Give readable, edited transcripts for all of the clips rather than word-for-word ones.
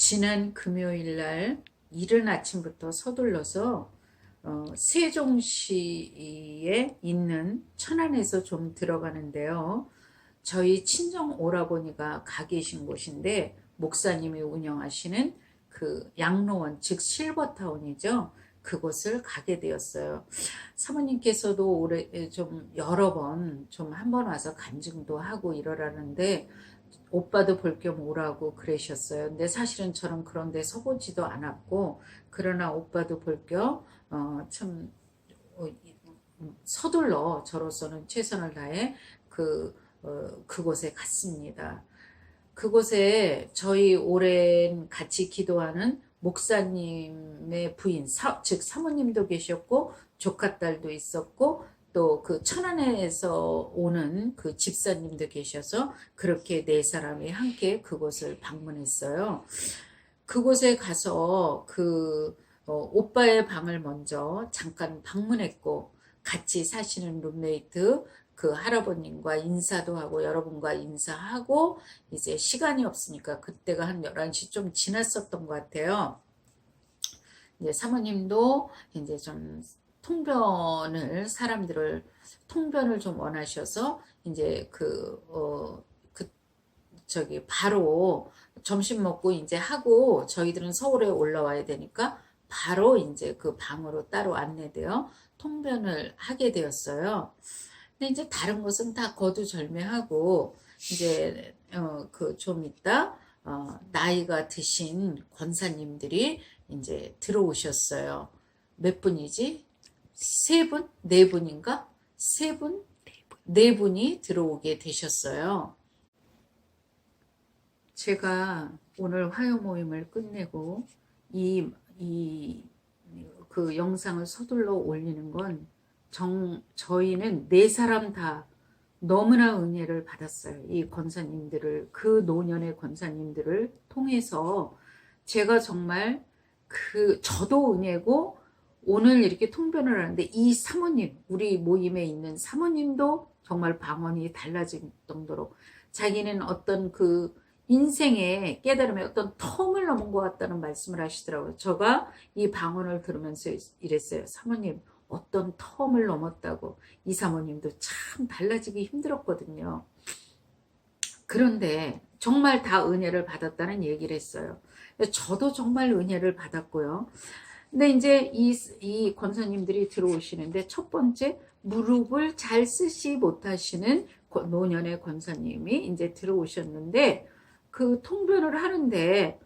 지난 금요일 날 이른 아침부터 서둘러서 세종시에 있는 천안에서 좀 들어가는데요. 저희 친정 오라버니가 가 계신 곳인데 목사님이 운영하시는 그 양로원, 즉 실버타운이죠. 그곳을 가게 되었어요. 사모님께서도 올해 좀 여러 번 좀 한 번 와서 간증도 하고 이러라는데 오빠도 볼 겸 오라고 그러셨어요. 근데 사실은 저는 그런 데 서보지도 않았고, 그러나 오빠도 볼 겸 참 서둘러 저로서는 최선을 다해 그곳에 갔습니다. 그곳에 저희 오랜 같이 기도하는 목사님의 부인, 즉 사모님도 계셨고 조카딸도 있었고 또 그 천안에서 오는 그 집사님도 계셔서 그렇게 네 사람이 함께 그곳을 방문했어요. 그곳에 가서 오빠의 방을 먼저 잠깐 방문했고 같이 사시는 룸메이트 그 할아버님과 인사도 하고 여러분과 인사하고 이제 시간이 없으니까 그때가 한 11시 좀 지났었던 것 같아요. 이제 사모님도 이제 좀 통변을 좀 원하셔서 이제 바로 점심 먹고 이제 하고 저희들은 서울에 올라와야 되니까 바로 이제 그 방으로 따로 안내되어 통변을 하게 되었어요. 근데 이제 다른 것은 다 거두절미하고 이제 좀 있다 나이가 드신 권사님들이 이제 들어오셨어요. 몇 분이지? 세 분? 네 분인가? 세 분? 네 분이 들어오게 되셨어요. 제가 오늘 화요 모임을 끝내고 그 영상을 서둘러 올리는 건 저희는 네 사람 다 너무나 은혜를 받았어요. 이 권사님들을, 그 노년의 권사님들을 통해서 제가 정말 저도 은혜고 오늘 이렇게 통변을 하는데 이 사모님, 우리 모임에 있는 사모님도 정말 방언이 달라질 정도로 자기는 어떤 그 인생의 깨달음의 어떤 텀을 넘은 것 같다는 말씀을 하시더라고요. 제가 이 방언을 들으면서 이랬어요. 사모님, 어떤 텀을 넘었다고. 이 사모님도 참 달라지기 힘들었거든요. 그런데 정말 다 은혜를 받았다는 얘기를 했어요. 저도 정말 은혜를 받았고요. 근데 이제 이 권사님들이 들어오시는데 첫 번째 무릎을 잘 쓰시 못하시는 노년의 권사님이 이제 들어오셨는데 그 통변을 하는데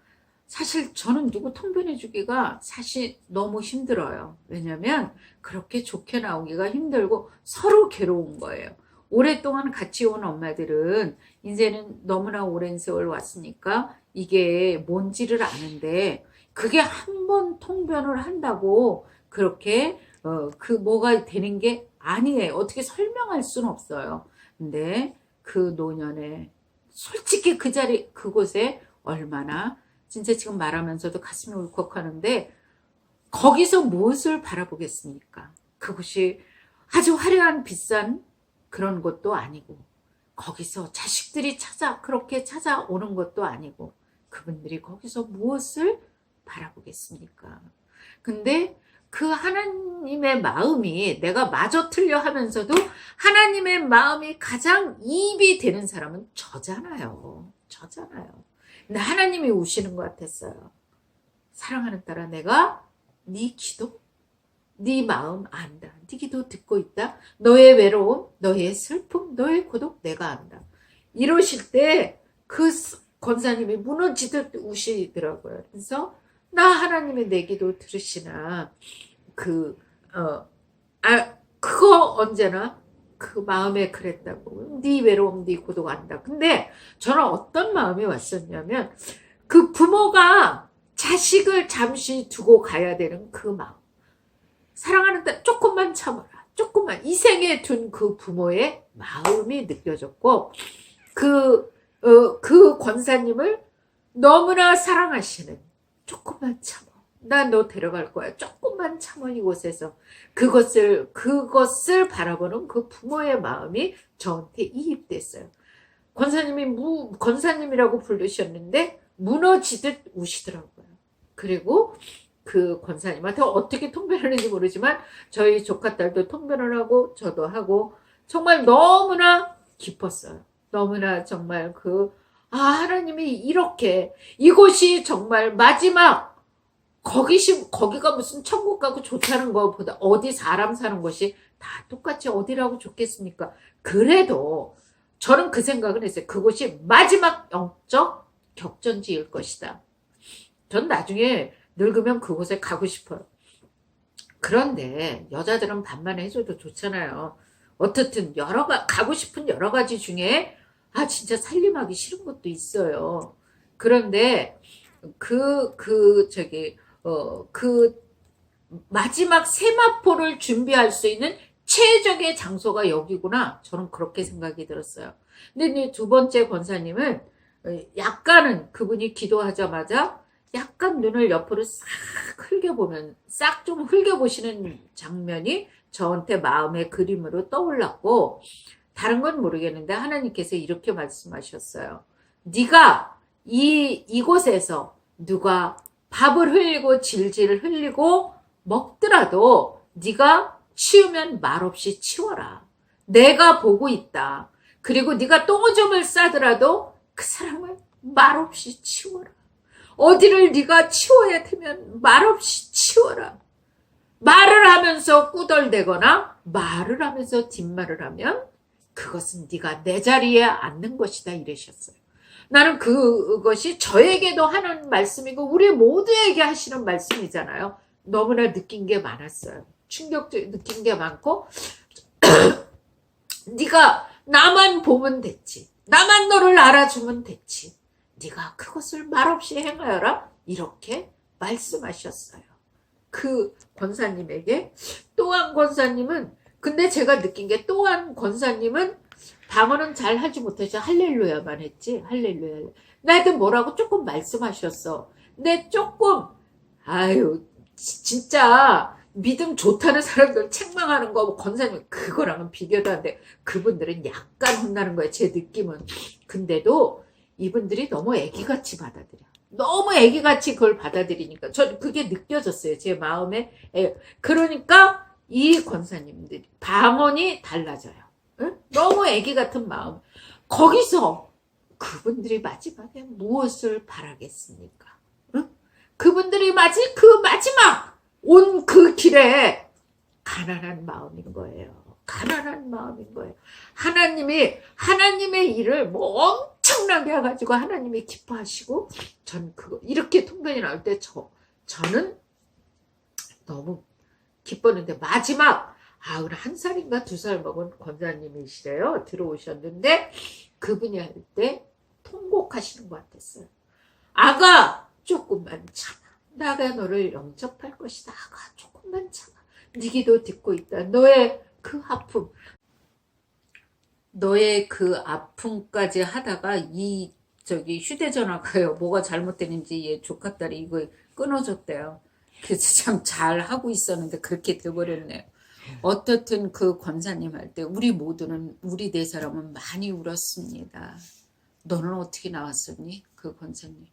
사실 저는 누구 통변해 주기가 사실 너무 힘들어요. 왜냐면 그렇게 좋게 나오기가 힘들고 서로 괴로운 거예요. 오랫동안 같이 온 엄마들은 이제는 너무나 오랜 세월 왔으니까 이게 뭔지를 아는데 그게 한 번 통변을 한다고 그렇게 뭐가 되는 게 아니에요. 어떻게 설명할 수는 없어요. 근데 그 노년에 솔직히 그곳에 얼마나 진짜 지금 말하면서도 가슴이 울컥하는데 거기서 무엇을 바라보겠습니까? 그곳이 아주 화려한 비싼 그런 것도 아니고 거기서 자식들이 그렇게 찾아오는 것도 아니고 그분들이 거기서 무엇을 바라보겠습니까? 근데 그 하나님의 마음이 내가 마저 틀려 하면서도 하나님의 마음이 가장 이입이 되는 사람은 저잖아요. 근데 하나님이 우시는 것 같았어요. 사랑하는 딸아, 내가 네 기도, 네 마음 안다. 네 기도 듣고 있다. 너의 외로움, 너의 슬픔, 너의 고독 내가 안다. 이러실 때 그 권사님이 무너지듯 우시더라고요. 그래서 나 하나님의 내 기도 들으시나 그거 언제나 그 마음에 그랬다고. 네 외로움, 네 고독 안다. 근데 저는 어떤 마음이 왔었냐면 그 부모가 자식을 잠시 두고 가야 되는 그 마음. 사랑하는 딸 조금만 참아라. 조금만. 이 생에 둔 그 부모의 마음이 느껴졌고 그 권사님을 너무나 사랑하시는 조금만 참아. 나 너 데려갈 거야. 조금만 참아 이곳에서. 그것을 바라보는 그 부모의 마음이 저한테 이입됐어요. 권사님이라고 부르셨는데 무너지듯 우시더라고요. 그리고 그 권사님한테 어떻게 통변하는지 모르지만 저희 조카딸도 통변을 하고 저도 하고 정말 너무나 기뻤어요. 너무나 정말 하나님이 이렇게 이곳이 정말 마지막 거기가 무슨 천국 가고 좋다는 것보다 어디 사람 사는 곳이 다 똑같이 어디라고 좋겠습니까? 그래도 저는 그 생각을 했어요. 그곳이 마지막 영적 격전지일 것이다. 전 나중에 늙으면 그곳에 가고 싶어요. 그런데 여자들은 반만 해줘도 좋잖아요. 어떻든 가고 싶은 여러 가지 중에 진짜 살림하기 싫은 것도 있어요. 그런데 그 마지막 세마포를 준비할 수 있는 최적의 장소가 여기구나. 저는 그렇게 생각이 들었어요. 근데 두 번째 권사님은 약간은 그분이 기도하자마자 약간 눈을 옆으로 싹 좀 흘겨보시는 장면이 저한테 마음의 그림으로 떠올랐고, 다른 건 모르겠는데 하나님께서 이렇게 말씀하셨어요. 네가 이곳에서 누가 밥을 흘리고 질질 흘리고 먹더라도 네가 치우면 말없이 치워라. 내가 보고 있다. 그리고 네가 똥오줌을 싸더라도 그 사람을 말없이 치워라. 어디를 네가 치워야 되면 말없이 치워라. 말을 하면서 꾸덜대거나 말을 하면서 뒷말을 하면 그것은 네가 내 자리에 앉는 것이다 이러셨어요. 나는 그것이 저에게도 하는 말씀이고 우리 모두에게 하시는 말씀이잖아요. 너무나 느낀 게 많았어요. 충격적 느낀 게 많고 네가 나만 보면 됐지. 나만 너를 알아주면 됐지. 네가 그것을 말없이 행하여라. 이렇게 말씀하셨어요. 그 권사님에게. 또 한 권사님은, 근데 제가 느낀 게 또 한 권사님은 방언은 잘 하지 못해서 할렐루야만 했지. 할렐루야. 나한테 뭐라고 조금 말씀하셨어. 근데 조금 진짜 믿음 좋다는 사람들 책망하는 거 권사님 그거랑은 비교도 안 돼. 그분들은 약간 혼나는 거예요. 제 느낌은. 근데도 이분들이 너무 애기같이 받아들여. 너무 애기같이 그걸 받아들이니까 저 그게 느껴졌어요. 제 마음에. 그러니까 이 권사님들이 방언이 달라져요. 응? 너무 애기 같은 마음. 거기서 그분들이 마지막에 무엇을 바라겠습니까? 응? 그분들이 마지막 온 그 길에 가난한 마음인 거예요. 가난한 마음인 거예요. 하나님의 일을 뭐 엄청나게 해가지고 하나님이 기뻐하시고, 전 이렇게 통변이 나올 때 저는 너무 기뻤는데, 마지막 91살인가 2살 먹은 권사님이시래요. 들어오셨는데, 그분이 할 때 통곡하시는 것 같았어요. 아가, 조금만 참아. 나가 너를 영접할 것이다. 아가, 조금만 참아. 네 기도 듣고 있다. 너의 그 아픔까지 하다가 휴대전화가요. 뭐가 잘못되는지 얘 조카딸이 이거 끊어줬대요. 그래서 참 잘하고 있었는데 그렇게 돼버렸네요. 어떻든 그 권사님 할 때 우리 네 사람은 많이 울었습니다. 너는 어떻게 나왔었니? 그 권사님.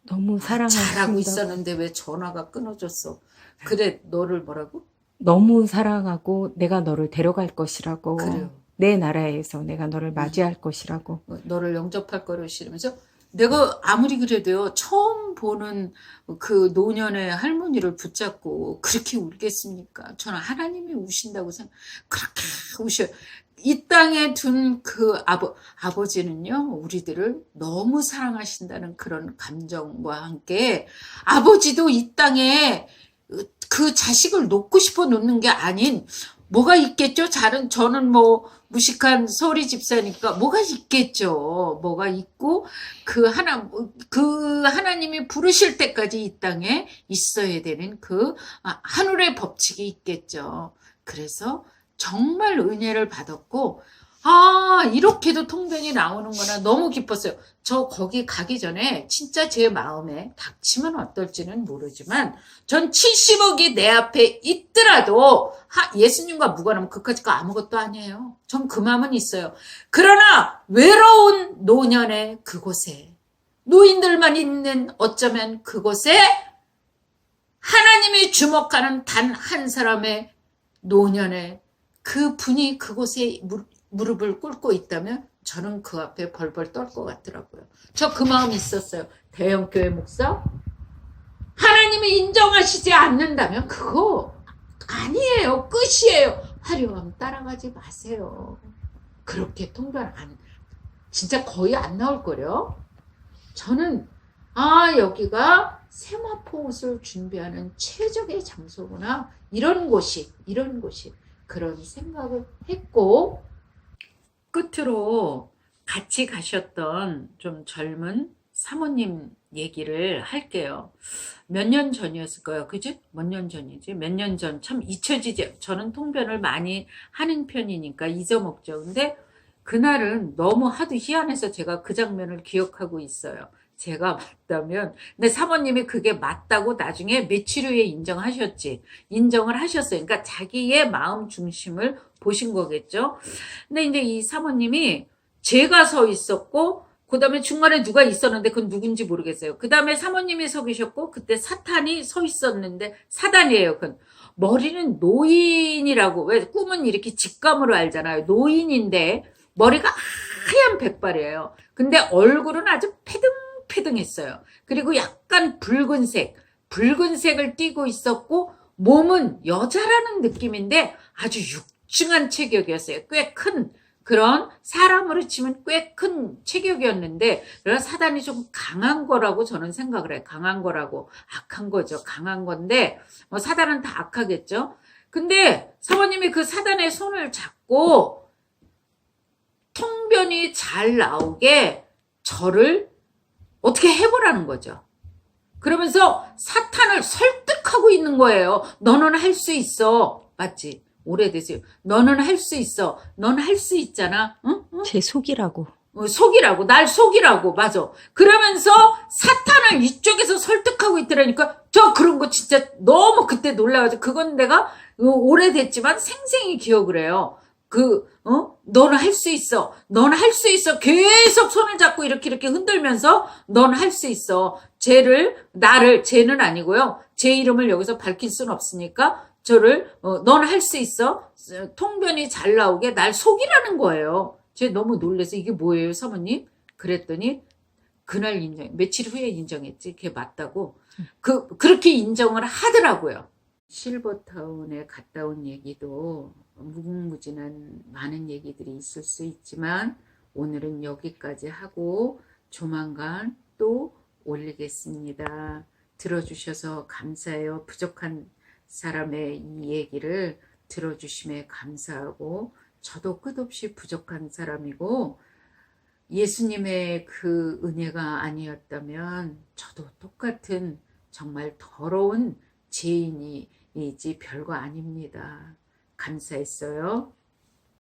너무 사랑하신다. 잘하고 있었는데 왜 전화가 끊어졌어? 그래, 너를 뭐라고? 너무 사랑하고 내가 너를 데려갈 것이라고. 그래요. 내 나라에서 내가 너를 맞이할 것이라고. 너를 영접할 거를 싫으면서 내가 아무리 그래도요, 처음 보는 그 노년의 할머니를 붙잡고 그렇게 울겠습니까? 저는 하나님이 우신다고 그렇게 우셔요. 이 땅에 둔 그 아버지는요, 우리들을 너무 사랑하신다는 그런 감정과 함께 아버지도 이 땅에 그 자식을 놓고 싶어 놓는 게 아닌 뭐가 있겠죠? 저는 뭐 무식한 서리 집사니까 뭐가 있겠죠. 뭐가 있고 그 하나님이 부르실 때까지 이 땅에 있어야 되는 하늘의 법칙이 있겠죠. 그래서 정말 은혜를 받았고 이렇게도 통변이 나오는구나. 너무 기뻤어요. 저 거기 가기 전에 진짜 제 마음에 닥치면 어떨지는 모르지만 전 70억이 내 앞에 있더라도 예수님과 무관하면 그까짓거 아무것도 아니에요. 전 그 마음은 있어요. 그러나 외로운 노년의 그곳에 노인들만 있는 어쩌면 그곳에 하나님이 주목하는 단 한 사람의 노년에 그 분이 그곳에 무릎을 꿇고 있다면 저는 그 앞에 벌벌 떨 것 같더라고요. 저 그 마음이 있었어요. 대형교회 목사? 하나님이 인정하시지 않는다면 그거 아니에요. 끝이에요. 화려함 따라가지 마세요. 그렇게 통변 진짜 거의 안 나올걸요. 저는 여기가 세마포 옷을 준비하는 최적의 장소구나. 이런 곳이 그런 생각을 했고, 끝으로 같이 가셨던 좀 젊은 사모님 얘기를 할게요. 몇 년 전이었을 거예요. 그지? 몇 년 전이지? 몇 년 전. 참 잊혀지지. 저는 통변을 많이 하는 편이니까 잊어먹죠. 근데 그날은 너무 하도 희한해서 제가 그 장면을 기억하고 있어요. 제가 맞다면, 근데 사모님이 그게 맞다고 나중에 며칠 후에 인정을 하셨어요. 그러니까 자기의 마음 중심을 보신 거겠죠. 근데 이제 이 사모님이 제가 서 있었고, 그 다음에 중간에 누가 있었는데 그건 누군지 모르겠어요. 그 다음에 사모님이 서 계셨고, 그때 사탄이 서 있었는데, 사단이에요. 그건 머리는 노인이라고, 왜 꿈은 이렇게 직감으로 알잖아요. 노인인데 머리가 하얀 백발이에요. 근데 얼굴은 아주 패등했어요. 그리고 약간 붉은색을 띠고 있었고, 몸은 여자라는 느낌인데 아주 육중한 체격이었어요. 꽤 큰, 그런 사람으로 치면 꽤 큰 체격이었는데, 그래서 사단이 좀 강한 거라고 저는 생각을 해요. 강한 거라고. 악한 거죠. 강한 건데, 뭐 사단은 다 악하겠죠. 근데 사모님이 그 사단의 손을 잡고 통변이 잘 나오게 저를 어떻게 해보라는 거죠. 그러면서 사탄을 설득하고 있는 거예요. 너는 할 수 있어. 맞지? 오래됐어요. 너는 할 수 있어. 넌 할 수 있잖아. 응? 제 속이라고. 속이라고. 날 속이라고. 맞아. 그러면서 사탄을 이쪽에서 설득하고 있더라니까. 저 그런 거 진짜 너무 그때 놀라가지고, 그건 내가 오래됐지만 생생히 기억을 해요. 너는 할 수 있어. 넌 할 수 있어. 계속 손을 잡고 이렇게 흔들면서 넌 할 수 있어. 쟤는 아니고요. 제 이름을 여기서 밝힐 수는 없으니까 넌 할 수 있어. 통변이 잘 나오게 날 속이라는 거예요. 쟤 너무 놀라서 이게 뭐예요, 사모님? 그랬더니 그날 며칠 후에 인정했지. 그게 맞다고. 그렇게 인정을 하더라고요. 실버타운에 갔다 온 얘기도 무궁무진한 많은 얘기들이 있을 수 있지만 오늘은 여기까지 하고 조만간 또 올리겠습니다. 들어주셔서 감사해요. 부족한 사람의 이 얘기를 들어주심에 감사하고, 저도 끝없이 부족한 사람이고 예수님의 그 은혜가 아니었다면 저도 똑같은 정말 더러운 죄인이지 별거 아닙니다. 감사했어요.